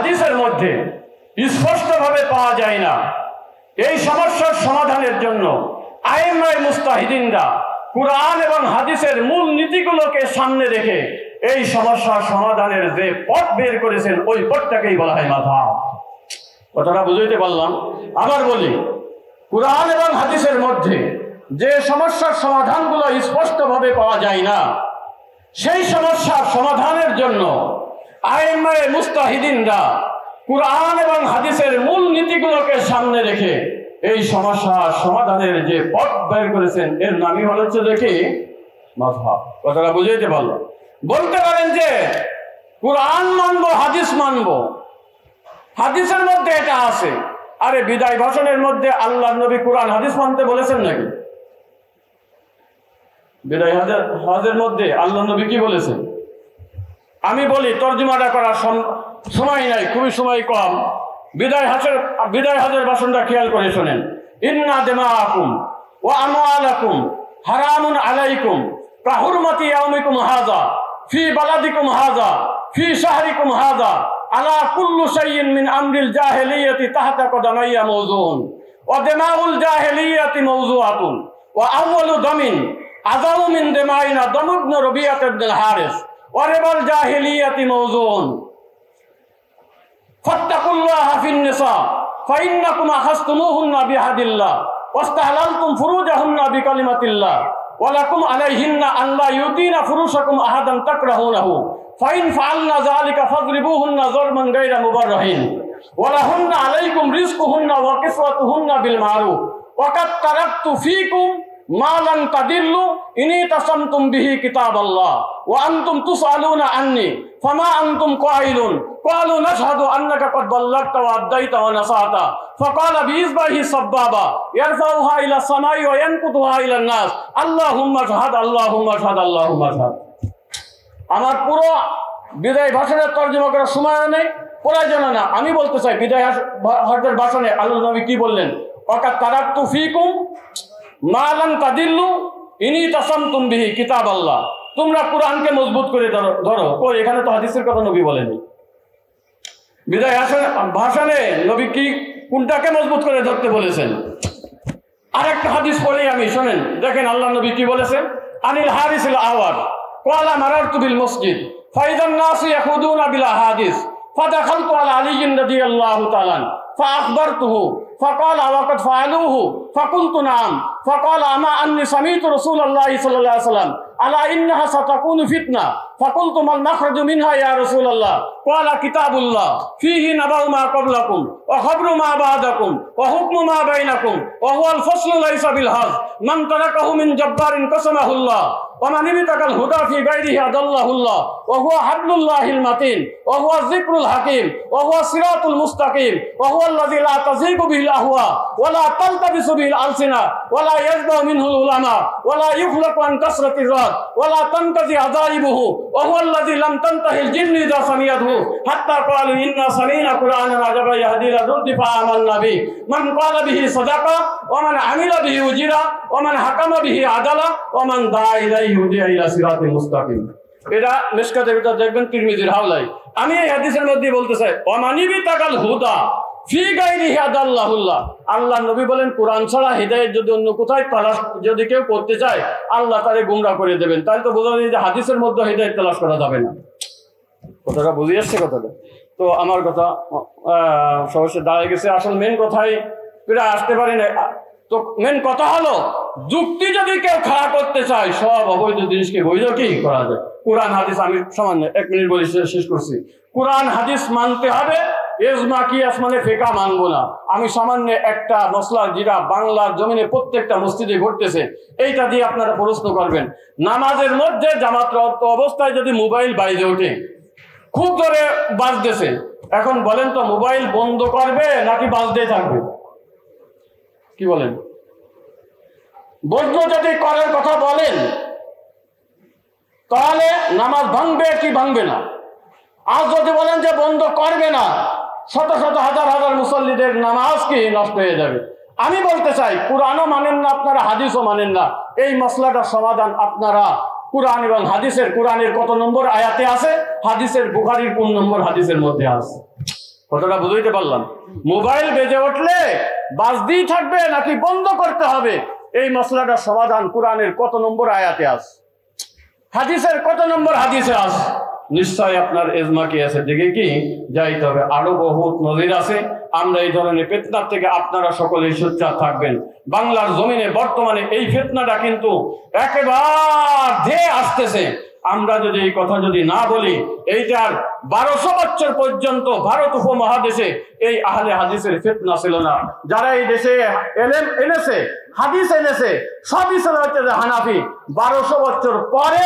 হাদিসের মধ্যে স্পষ্টভাবে পাওয়া যায় না। এই সমস্যার সমাধানের জন্য আইম্মায়ে মুজতাহিদিনরা কুরআন এবং হাদিসের মূল নীতিগুলোকে সামনে রেখে এই সমস্যার সমাধানের যে পথ বের করেছেন ওই পথটাকেই বলা হয় মাযহাব। কথাটা বুঝাইতে পারলাম? আবার বলি, কুরআন এবং হাদিসের মধ্যে যে সমস্যার সমাধানগুলো স্পষ্টভাবে পাওয়া যায় না, সেই সমস্যার সমাধানের জন্য আইম্মায়ে মুজতাহিদিনরা কুরআন এবং হাদিসের মূল নীতিগুলোকে সামনে রেখে এই সমস্যার সমাধানের যে পথ বের করেছেন এর নামই হচ্ছে দেখি মাযহাব। কথাটা বুঝাইতে পারলাম? বলতে পারেন যে কুরআন মানবো, হাদিস মানবো, হাদিসের মধ্যে এটা আছে। আরে বিদায় ভাষণের মধ্যে আল্লাহ নবী কুরআন হাদিস মানতে বলেছেন নাকি? বিদায় হজের মধ্যে আল্লাহ নবী কি বলেছেন? আমি বলি, তর্জমাটা করার সময় নাই, খুবই সময় কম। বিদায় হজের ভাষণটা খেয়াল করে শোনেন। ইন্না দিমাআকুম ওয়া আমওয়ালাকুম হারামুন আলাইকুম কাহুরমাতি ইয়াউমিকুম হাযা ফি বালাদিকুম হাযা ফি শাহরিকুম হাযা আলা কুল্লু শাইইন মিন আমরিল জাহিলিয়াতি তাহতা কদামাইয়া মাওযুন ওয়া দিমাউল জাহিলিয়াতি মাওযুআতুন ওয়া আউয়ালু দামিন আযাউ মিন দিমাইনা দাম ইবনে রবিয়াত ইবনে হারিস ওয়া রিবাল জাহিলিয়াতি মাওযুন ফাত্তাকুল্লাহা ফিন নিসা ফাইন্নাকুম আখাযতুমুহুন্না বিহাদিল্লাহ ওয়াস্তাহলালতুম ফুরুজাহুন্না বিকালিমাতিল্লাহ ওয়া লাকুম আলাইহিন্না আল্লা ইউতিনা ফুরুশাকুম আহাদান তাকরাহুনাহু ফাইন ফাআলনা যালিকা ফাযরিবুহুন্না যরমান গায়রা মুবাররাহিন ওয়া লাহুন্না আলাইকুম রিজকুহুন্না ওয়া কিসওয়াতুহুন্না বিল মারুফ ওয়া কাদ তারাকতু ফীকুম মা লান তাদিল্লু ইনি তাসামতুম বিহি কিতাবাল্লাহ ওয়া আনতুম তুসআলুনা আন্নী ফামা আনতুম কাইলুন قالوا نشهد أنك قد بلغت وأديت ونصحت فقال بإصبعه السبابة يرفعها إلى السماء وينقضها إلى الناس اللهم اشهد اللهم اشهد اللهم اشهد। আমার পুরো বিদায় ভাষণের তর্জমা করার সময় নেই, প্রয়োজন না। আমি বলতে চাই বিদায় হজের ভাষণে আল্লাহ নবী কি বললেন? ওয়াকাদ তারাকতু ফীকুম মা লান তাদিল্লু ইনি তাসামতুম বিহি কিতাবাল্লাহ। তোমরা কুরআনকে মজবুত করে ধরো। কই, এখানে তো হাদিসের কথা নবী বলেনি। বিদায় ভাষণে নবী কি কোনটাকে মজবুত করে ধরতে বলেছেন? আরেকটা হাদিস পড়ে আমি শোনেন, দেখেন আল্লাহ নবী কি বলেছেন। আনিল হারিসিল আওয়ার ক্বালা মারারতু বিল মসজিদ ফাইদান নাসু ইয়াখুদুনা বিল আহাদিস ফাদাখালতু আলা আলিয়্যিন রাদিয়াল্লাহু তাআলা ফাআখবারতুহু فقال وقد فعلوه فقلت نعم فقال أما أني سمعت رسول الله صلى الله عليه وسلم ألا إنها ستكون فتنة فقلت ما المخرج منها يا رسول الله قال كتاب الله فيه نبأ ما قبلكم وخبر ما بعدكم وحكم ما بينكم وهو الفصل ليس بالهز من تركه من جبار قسمه الله ومن ابتغى الهدى في غيره أضله الله وهو حبل الله المتين وهو الذكر الحكيم وهو الصراط المستقيم وهو الذي لا تزيغ به الأهواء ولا تلتبس به الألسنة ولا يشبع منه العلماء ولا يخلق عن كثرة الرد ولا تنقضي عجائبه وهو الذي لم تنتهي الجن إذا سمعته حتى قالوا إنا سمعنا قرآنا عجبا يهدي إلى الرشد فآمنا به من قال به صدق ومن عمل به أجر ومن حكم به عدل ومن دعا إليه هدي إلى صراط مستقيم। এটা মিশকাতের ভিতর দেখবেন তিরমিজির হাওলায়। আমি এই হাদিসের মধ্যে বলতে চাই ওয়ামানিবি তাকাল হুদা ফি গায়রিহি আদাল্লাহুল্লাহ। আল্লাহ নবী বলেন কোরআন ছাড়া হিদায়াত যদি অন্য কোথায় তালাশ যদি কেউ করতে চায় আল্লাহ তারে গুমরাহ করে দেবেন। তাই তো বোঝা যায় যে হাদিসের মধ্যে হিদায়াত তালাশ করা যাবে না। কথাটা বুঝে আসছে কথাটা? তো আমার কথা সমস্যা দাঁড়িয়ে গেছে। আসল মেন কথাই প্রায় আসতে পারি না। তো মেন কথা হলো যুক্তি যদি কেউ খাড়া করতে চায় সব অবৈধ জিনিসকে বৈধ কি করা যায়। কোরআন হাদিস আমি সামান্য 1 মিনিট বলে শেষ করছি। কোরআন হাদিস মানতে হবে, এজমা কিয়াস মানে ফিকা মানবো না। আমি সামান্য একটা মসলা যেটা বাংলার জমিনে প্রত্যেকটা মসজিদে ঘটতেছে এইটা দিয়ে আপনারা প্রশ্ন করবেন। নামাজের মধ্যে জামাতরত অবস্থায় যদি মোবাইল বাইরে ওঠে, খুব জোরে বাজতেছে, এখন বলেন তো মোবাইল বন্ধ করবে নাকি বাজতেই থাকবে? কি বলেন? বন্ধ যদি করার কথা বলেন তাহলে নামাজ ভাঙবে কি ভাঙবে না? আর যদি বলেন যে বন্ধ করবে না, শত শত হাজার হাজার মুসল্লিদের নামাজ কি নষ্ট হয়ে যাবে। আমি বলতে চাই কুরআনও মানেন না আপনারা, হাদিসও মানেন না। এই মসলাটার সমাধান আপনারা কুরআন এবং হাদিসের, কুরআনের কত নম্বর আয়াতে আছে, হাদিসের বুখারীর কোন নম্বর হাদিসের মধ্যে আছে। কতটা বুঝাইতে পারলাম? মোবাইল বেজে উঠলে বাজতেই থাকবে নাকি বন্ধ করতে হবে, এই মশলাটার সমাধান কোরআনের কত নম্বর আয়াতে আছে, হাদিসের কত নম্বর হাদিসে আছে? নিশ্চয় আপনার এজমা কি আছে দেখে কি যাইতে হবে। আরো বহুত নজির আছে। আমরা এই ধরনের ফিতনার থেকে আপনারা সকলেই সোচ্চার থাকবেন। বাংলার জমিনে বর্তমানে এই ফিতনাটা কিন্তু একেবারে ধেয়ে আসতেছে। আমরা যদি এই কথা যদি না বলি, এইটার 1200 বছর পর্যন্ত ভারত উপমহাদেশে এই আহলে হাদিসের ফিতনা ছিল না। যারা এই দেশে এলেম এনেছে, হাদিস এনেছে, সবই ছিল হচ্ছে হানাফি। 1200 বছর পরে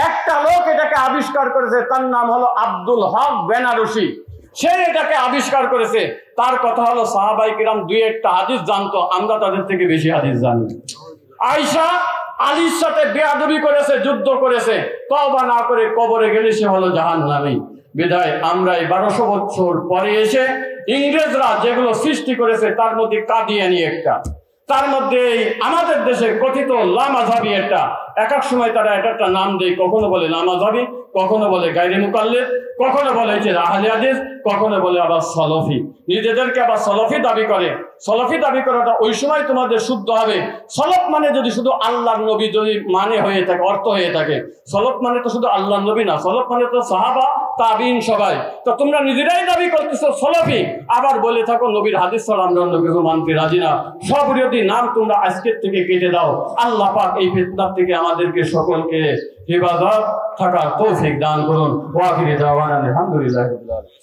একটা লোক এটাকে আবিষ্কার করেছে, তার নাম হলো আব্দুল হক বেনারসি। সে এটাকে আবিষ্কার করেছে। তার কথা হলো সাহাবায়ে কিরাম দুই একটা হাদিস জানতো, আমরা তাদের থেকে বেশি হাদিস জানি। আয়েশা আলীর সাথে বেয়াদবি করেছে, যুদ্ধ করেছে, তওবা না করে কবরে গেলে সে হলো জাহান্নামী। বিদায় আমরা এই 1200 বছর পরে এসে ইংরেজরা যেগুলো সৃষ্টি করেছে তার মধ্যে কাদিয়ানি একটা, তার মধ্যে আমাদের দেশে কথিত লামাযহাবী একটা, এক এক সময় তারা এক একটা নাম দেয়, কখনো বলে লামাযহাবী, কখনো বলে গায়রে মুকাল্লিদ, কখনো বলে যে আহলে হাদিস, কখনো বলে আবার সলফি। নিজেদেরকে আবার সলফি দাবি করে। সলফি দাবি করাটা ওই সময় তোমাদের শুদ্ধ হবে। সলফ মানে যদি শুধু আল্লাহর নবী যদি মানে হয়ে থাকে, অর্থ হয়ে থাকে, সলফ মানে তো শুধু আল্লাহর নবী না, সলফ মানে তো সাহাবা তাবিঈন সবাই। তো তোমরা নিজেরাই দাবি করতেছো সলফি, আবার বলে থাকো নবীর হাদিস ছাড়া আমরা অন্য কিছু মানতে রাজি না। সব বিরোধী নাম তোমরা আজকের থেকে কেটে দাও। আল্লাহ পাক এই ফিতনা থেকে আমাদেরকে সকলকে হেফাজত থাকার তৌফিক দান করুন। ওয়া আখিরু দাওয়ানা আলহামদুলিল্লাহি রাব্বিল আলামিন।